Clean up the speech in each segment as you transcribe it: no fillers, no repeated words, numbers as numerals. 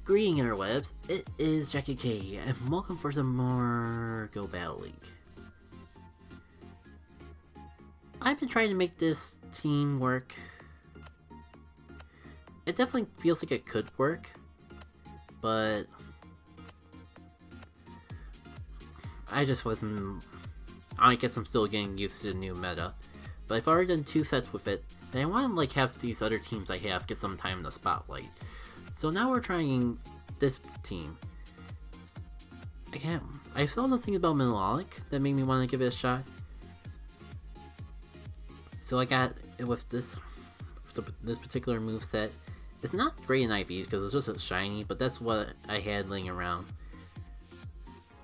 Greeting interwebs, it is Jackie K, and welcome for some more Go Battle League. I've been trying to make this team work. It definitely feels like it could work, but I just wasn't... I guess I'm still getting used to the new meta, but I've already done 2 sets with it, and I want to have these other teams I have get some time in the spotlight. So now we're trying this team. I saw something about Milotic that made me want to give it a shot. So I got it with this particular moveset. It's not great in IVs because it's just a shiny, but that's what I had laying around.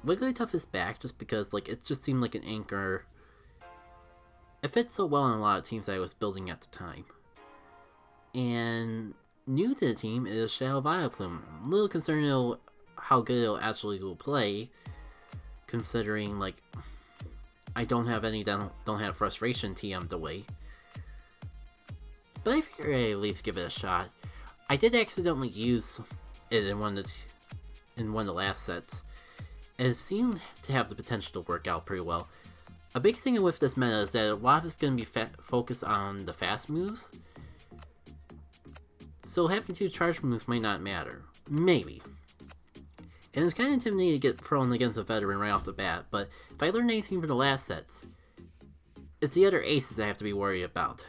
Wigglytuff is back just because it just seemed like an anchor. It fits so well in a lot of teams that I was building at the time. And new to the team is Shadow Vilplume. I'm a little concerned how good it'll actually will play, considering I don't have any that don't have Frustration TM'd away. But I figured I'd at least give it a shot. I did accidentally use it in one of the last sets, and it seemed to have the potential to work out pretty well. A big thing with this meta is that a lot of it's going to be focused on the fast moves, so having 2 charge moves might not matter. Maybe. And it's kind of intimidating to get thrown against a veteran right off the bat, but if I learned anything from the last sets, it's the other aces I have to be worried about.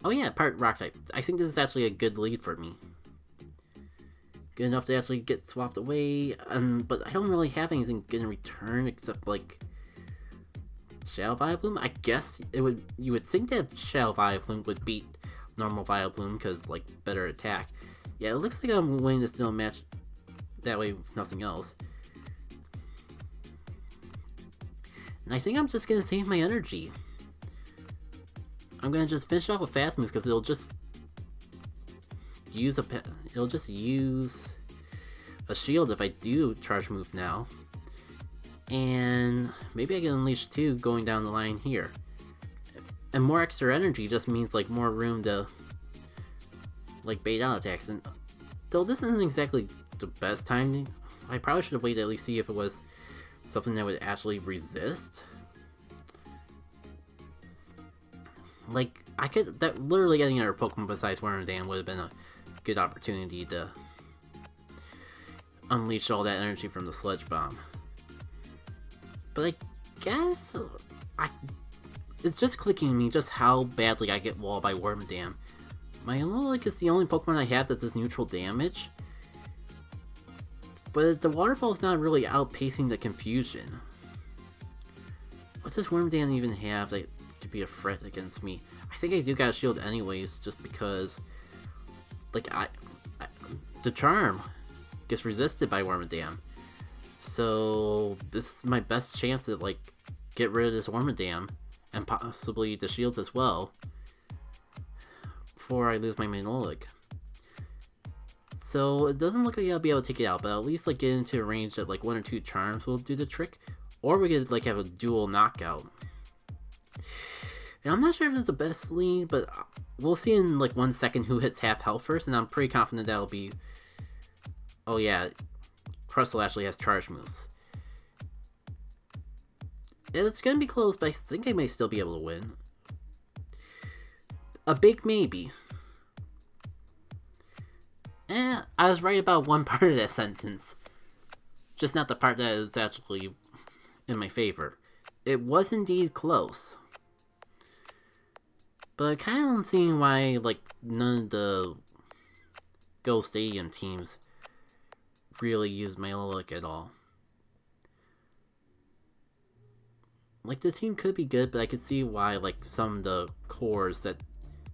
Oh yeah, part rock type. I think this is actually a good lead for me. Good enough to actually get swapped away, but I don't really have anything good in return except Shadow Vilplume. I guess you would think that Shadow Vilplume would beat normal Vilplume because better attack. Yeah, it looks like I'm winning this still match that way with nothing else. And I think I'm just gonna save my energy. I'm gonna just finish off with fast moves because it'll just use a shield if I do charge move now. And maybe I can unleash 2 going down the line here. And more extra energy just means more room to bait out attacks. And though this isn't exactly the best time, I probably should have waited to at least see if it was something that would actually resist. Literally getting another Pokemon besides Wormadam would have been a good opportunity to unleash all that energy from the Sludge Bomb. But I guess it's just clicking to me just how badly I get walled by Wormadam. My Milotic is the only Pokemon I have that does neutral damage, but the waterfall is not really outpacing the confusion. What does Wormadam even have that could be a threat against me? I think I do got a shield anyways, just because the charm gets resisted by Wormadam. So this is my best chance to get rid of this Wormadam and possibly the shields as well before I lose my Milotic. So it doesn't look like I'll be able to take it out, but at least get into a range that 1 or 2 charms will do the trick, or we could have a dual knockout. And I'm not sure if it's the best lead, but we'll see in 1 second who hits half health first, and I'm pretty confident that'll be... Oh yeah, Crustle actually has charge moves. It's gonna be close, but I think I may still be able to win. A big maybe. I was right about one part of that sentence. Just not the part that is actually in my favor. It was indeed close. But I kind of am seeing why, none of the Go Stadium teams really use Milotic at all. This team could be good, but I could see why, some of the cores that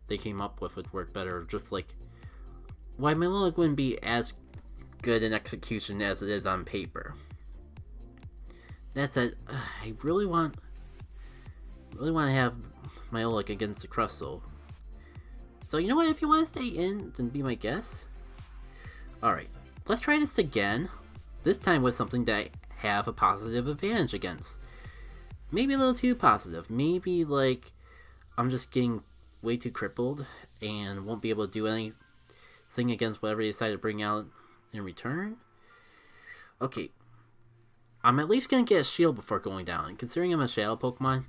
they came up with would work better. Just, why Milotic wouldn't be as good in execution as it is on paper. That said, I really want to have Milotic against the Crustle. So you know what, if you want to stay in, then be my guest. Alright, let's try this again. This time with something that I have a positive advantage against. Maybe a little too positive. Maybe I'm just getting way too crippled and won't be able to do any sing against whatever they decide to bring out in return. Okay, I'm at least gonna get a shield before going down, and considering I'm a Shadow Pokemon,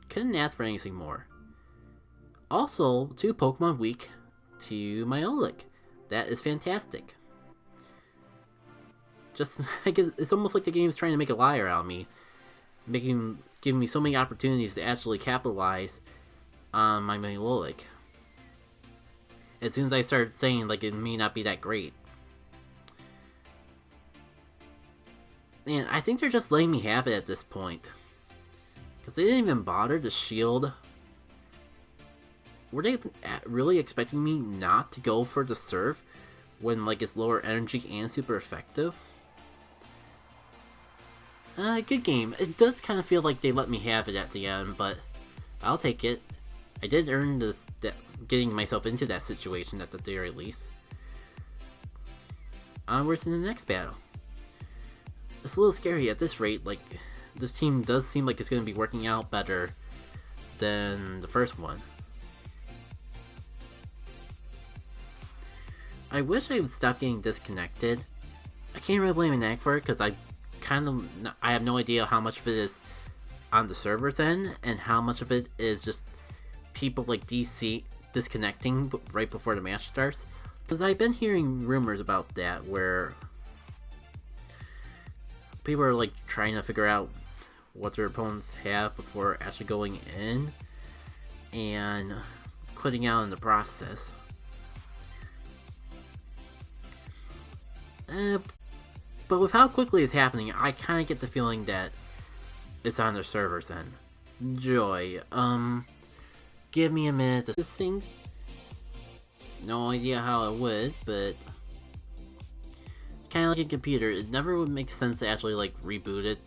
couldn't ask for anything more. Also, 2 Pokemon weak to Milotic. That is fantastic. Just, I guess it's almost like the game's trying to make a liar out of me, giving me so many opportunities to actually capitalize on my Milotic. As soon as I start saying like it may not be that great. And I think they're just letting me have it at this point. Because they didn't even bother to shield. Were they really expecting me not to go for the Surf when like it's lower energy and super effective? Good game. It does kind of feel like they let me have it at the end, but I'll take it. I did earn this, getting myself into that situation at the very least. Onwards to the next battle. It's a little scary at this rate. Like, this team does seem like it's going to be working out better than the first one. I wish I would stop getting disconnected. I can't really blame Nag for it because I have no idea how much of it is on the server's end and how much of it is just people like DC disconnecting right before the match starts. Because I've been hearing rumors about that where people are like trying to figure out what their opponents have before actually going in and quitting out in the process. But with how quickly it's happening, I kind of get the feeling that it's on their servers end. Joy, give me a minute to this thing. No idea how it would, but kind of like a computer, it never would make sense to actually like reboot it.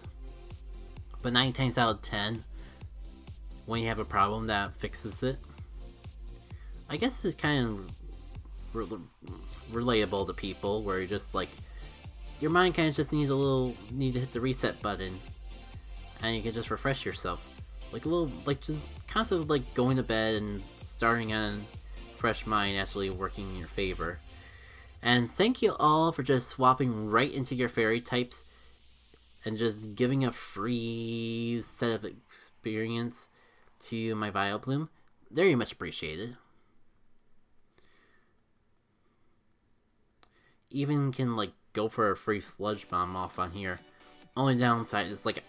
But 9 times out of 10, when you have a problem, that fixes it. I guess it's kind of relatable to people, where you're just like, your mind kind of just needs need to hit the reset button, and you can just refresh yourself, like a little, like just concept of like going to bed and starting on fresh mind actually working in your favor. And thank you all for just swapping right into your fairy types and just giving a free set of experience to my Vilplume. Very much appreciated. Even can like go for a free sludge bomb off on here. Only downside is like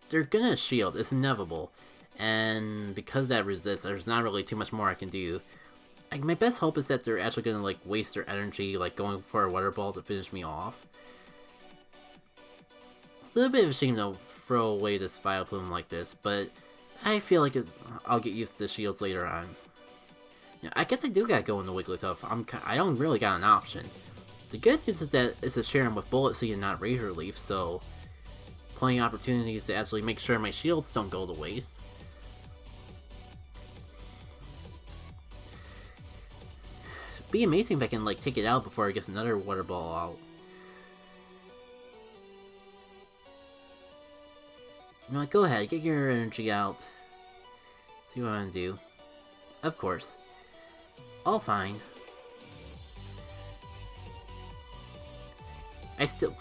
they're gonna shield, it's inevitable, and because that resists, there's not really too much more I can do. Like, my best hope is that they're actually gonna like waste their energy like going for a water ball to finish me off. It's a little bit of a shame to throw away this Vilplume like this, but I feel like I'll get used to the shields later on. Yeah, I guess I do gotta go into Wigglytuff. I don't really got an option. The good news is that it's a Sharon with Bullet Seed and not Razor Leaf, so plenty of opportunities to actually make sure my shields don't go to waste. It'd be amazing if I can like take it out before it gets another water ball out. You know what, go ahead, get your energy out. See what I want to do. Of course. All fine. I still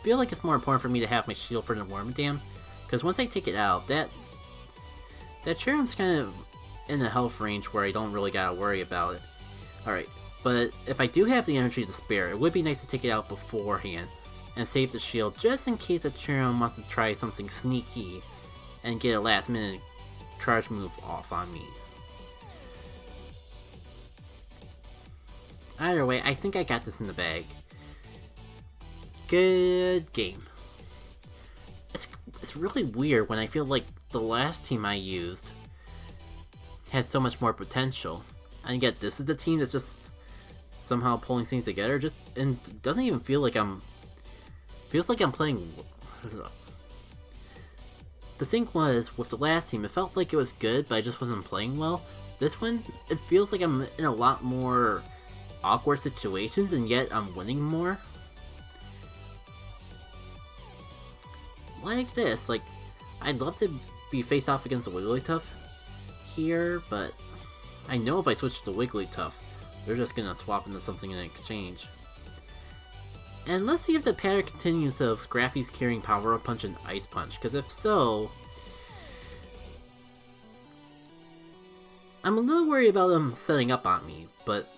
feel like it's more important for me to have my shield for the Wormadam, because once I take it out, that Cherum's kind of in the health range where I don't really gotta worry about it. Alright, but if I do have the energy to spare, it would be nice to take it out beforehand and save the shield just in case a Cherum wants to try something sneaky and get a last minute charge move off on me. Either way, I think I got this in the bag. Good game. It's really weird when I feel like the last team I used had so much more potential. And yet this is the team that's just somehow pulling things together, and doesn't even feel like feels like I'm playing. The thing was, with the last team, it felt like it was good, but I just wasn't playing well. This one, it feels like I'm in a lot more awkward situations, and yet I'm winning more. Like this, like, I'd love to be faced off against a Wigglytuff here, but I know if I switch to Wigglytuff, They're just gonna swap into something in exchange. And let's see if the pattern continues of Scrappy's carrying Power Up Punch and Ice Punch, because if so... I'm a little worried about them setting up on me, but...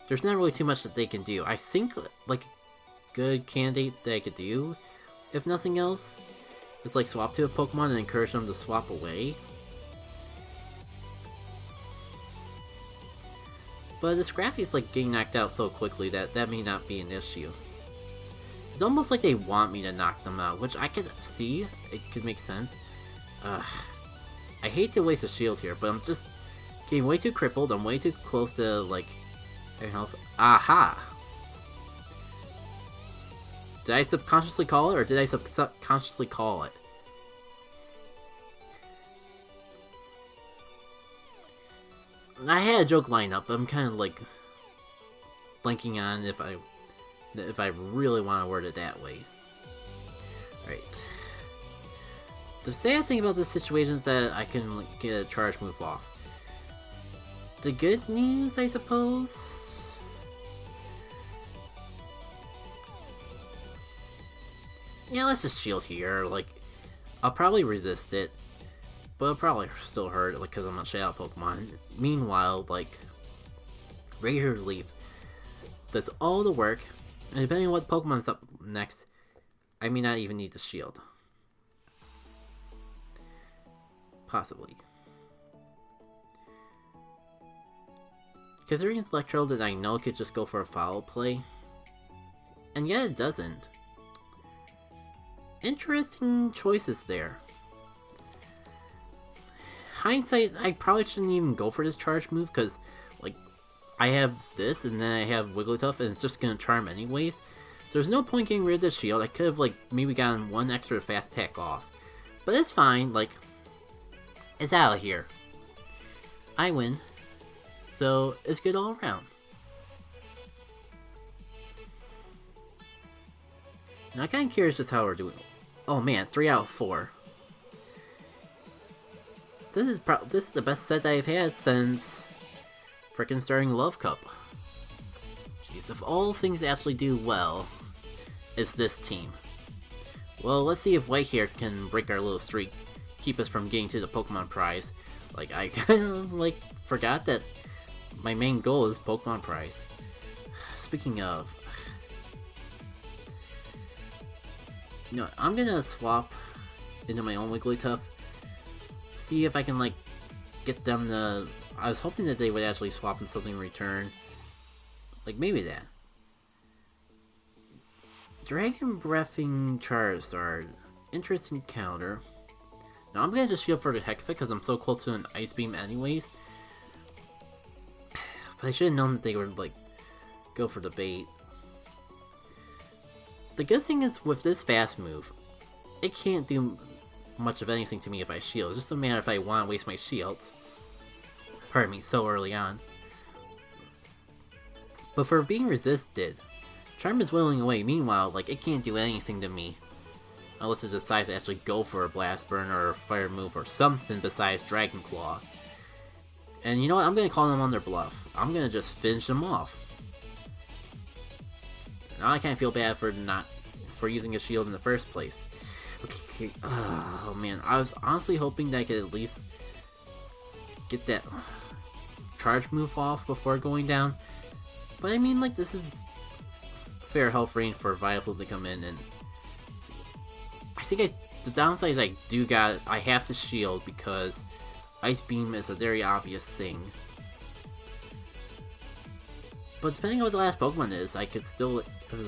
there's not really too much that they can do. I think, like, a good candidate that I could do, if nothing else, is like swap to a Pokemon and encourage them to swap away. But the Scrappy's like getting knocked out so quickly that that may not be an issue. It's almost like they want me to knock them out, which I could see. It could make sense. I hate to waste a shield here, but I'm just getting way too crippled. I'm way too close to, like, health. Aha! Did I subconsciously call it, or did I subconsciously call it? I had a joke lined up, but I'm kind of like blanking on if I really want to word it that way. Alright. The sad thing about this situation is that I can like, get a charge move off. The good news, I suppose? Yeah, let's just shield here. Like, I'll probably resist it, but it'll probably still hurt, like, because I'm a Shadow Pokemon. Meanwhile, like, Razor Leaf does all the work, and depending on what Pokemon's up next, I may not even need the shield. Possibly. Considering it's Electrode that I know it could just go for a foul play, and yet it doesn't. Interesting choices there. Hindsight, I probably shouldn't even go for this charge move, because, like, I have this, and then I have Wigglytuff, and it's just gonna charm anyways. So there's no point getting rid of the shield. I could have, like, maybe gotten one extra fast attack off. But it's fine, like, it's out of here. I win. So, it's good all around. Now, I'm kind of curious just how we're doing. Oh man, 3 out of 4. This is the best set I've had since frickin' starting Love Cup. Jeez, of all things to actually do well, it's this team. Well, let's see if Whitehair can break our little streak, keep us from getting to the Pokemon prize. Like, I kind of, like, forgot that my main goal is Pokemon prize. Speaking of... you know, I'm gonna swap into my own Wigglytuff. See if I can, like, get them to... I was hoping that they would actually swap in something in return. Like, maybe that. Dragon Breathing Charizard. Interesting counter. Now, I'm gonna just shield for the heck of it, because I'm so close to an Ice Beam anyways. But I should have known that they would, like, go for the bait. The good thing is, with this fast move, it can't do much of anything to me if I shield. It's just a matter if I want to waste my shields. Pardon me, so early on. But for being resisted, Charm is whittling away. Meanwhile, like, it can't do anything to me. Unless it decides to actually go for a Blast Burn or a Fire move or something besides Dragon Claw. And you know what? I'm going to call them on their bluff. I'm going to just finish them off. Now I kind of feel bad for using a shield in the first place. Okay, oh man, I was honestly hoping that I could at least get that charge move off before going down. But I mean, like, this is fair health range for Vilplume to come in, and I think the downside is I have to shield because Ice Beam is a very obvious thing. But depending on what the last Pokemon is, I could still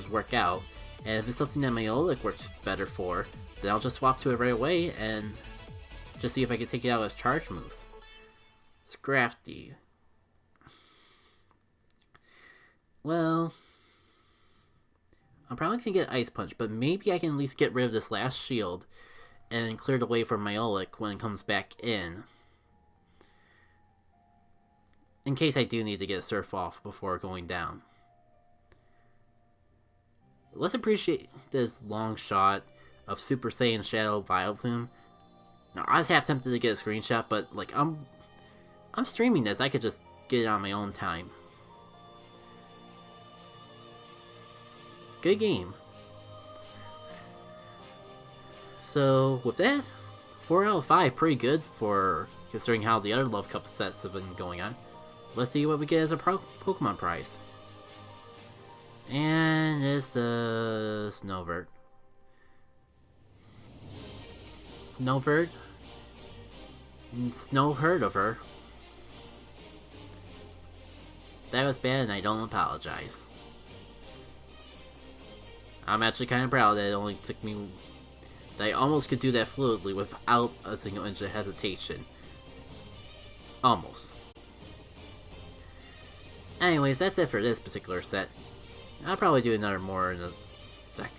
work out. And if it's something that Milotic works better for, then I'll just swap to it right away and just see if I can take it out as charge moves. Scrafty. Well, I'm probably gonna get Ice Punch, but maybe I can at least get rid of this last shield and clear the way for Milotic when it comes back in. In case I do need to get a Surf off before going down. Let's appreciate this long shot of Super Saiyan Shadow Vilplume. Now, I was half tempted to get a screenshot, but, like, I'm streaming this. I could just get it on my own time. Good game. So, with that, 4 out of 5, pretty good for considering how the other Love Cup sets have been going on. Let's see what we get as a Pokemon prize. And it's the Snowbird. Snowbird? Snow heard of her. That was bad and I don't apologize. I'm actually kind of proud that it only took me... that I almost could do that fluidly without a single inch of hesitation. Almost. Anyways, that's it for this particular set. I'll probably do another more in a sec.